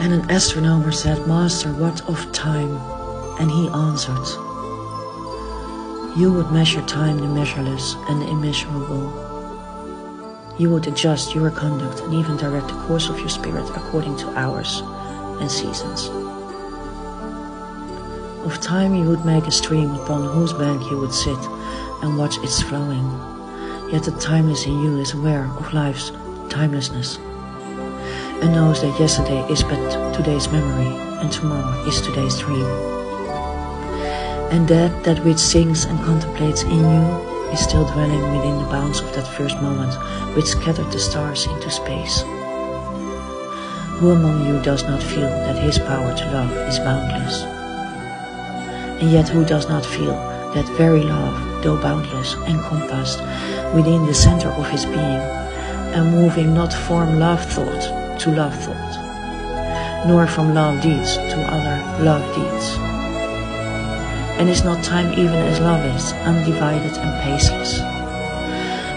And an astronomer said, "Master, what of time?" And he answered, "You would measure time the measureless and the immeasurable. You would adjust your conduct and even direct the course of your spirit according to hours and seasons. Of time you would make a stream upon whose bank you would sit and watch its flowing. Yet the timeless in you is aware of life's timelessness and knows that yesterday is but today's memory and tomorrow is today's dream. And that which sings and contemplates in you is still dwelling within the bounds of that first moment which scattered the stars into space. Who among you does not feel that his power to love is boundless? And yet who does not feel that very love, though boundless, encompassed within the center of his being, and moving not from love thought to love thought, nor from love deeds to other love deeds? And is not time even as love is, undivided and paceless?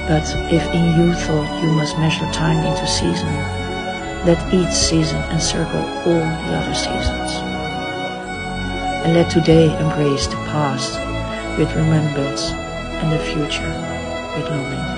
But if in you thought you must measure time into season, let each season encircle all the other seasons. And let today embrace the past with remembrance and the future with longing.